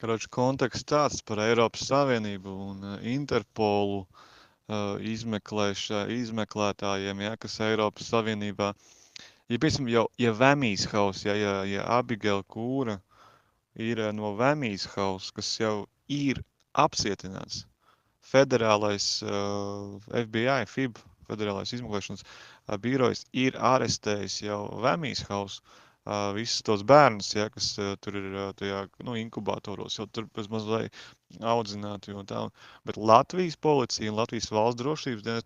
Konteksts tāds par Eiropas Savienību un Interpolu izmeklētājiem, ja, kas Eiropas Savienībā. Ja, piemēram, ja Vemijas House, ja Abigail Kūra ir no Vemijas House, kas jau ir apcietināts, federālais FBI, FIB, federālais izmeklēšanas birojs, ir arestējis jau Vemijas House visus tos bērnus, ja, kas tur ir tajā, inkubatoros, jau tur pēc mazliet audzināti un tā. Bet Latvijas policija un Latvijas valsts drošības dienas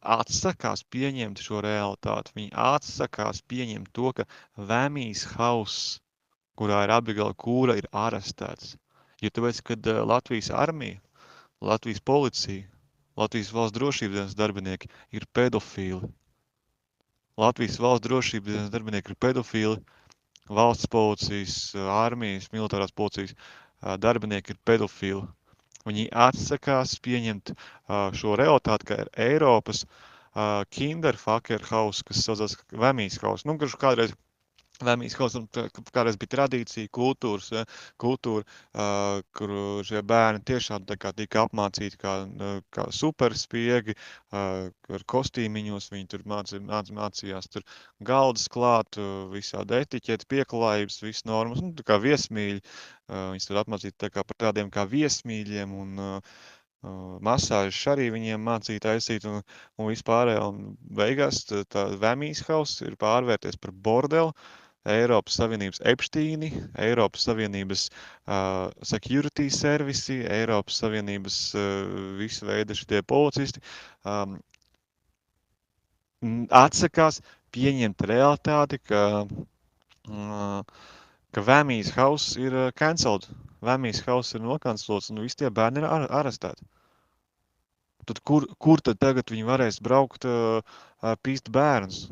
atsakās pieņemt šo realitāti. Viņi atsakās pieņemt to, ka Vemijas House, kurā ir Abigail Kūra, ir arestēts. Jo tāpēc, kad Latvijas armija, Latvijas policija, Latvijas valsts drošības dienas darbinieki ir pedofīli. Latvijas valsts drošības dienas darbinieki ir pedofīli, valsts policijas, armijas, militārās policijas darbinieki ir pedofīli. Viņi atsakās pieņemt šo realitāti, ka ir Eiropas kinderfucker house, kas saucās Vemijas house. Nu, kurš kādreiz Vemijas House, kādreiz bija tradīcija, kultūra, kur šie bērni tiešām tā kā tika apmācīti kā superspiegi, ar kostīmiņos, viņi tur mācījās tur galdas klāt, visādi etiķeti, pieklājības, visas normas, nu, tā kā viesmīļi, viņus tur apmācīti tā kā par tādiem kā viesmīļiem, un masāžas arī viņiem mācīja taisīt un vispārējā, un beigās tā Vemijas House ir pārvērties par bordeli, Eiropas Savienības Epštīni, Eiropas Savienības security servisi, Eiropas Savienības visu veidu šitie policisti atsakās pieņemt realitāti, ka Vemijas House ir cancelled. Vemijas House ir nokancelots un visi tie bērni ir arestēti. Tad kur tad tagad viņi varēs braukt pīst bērnus?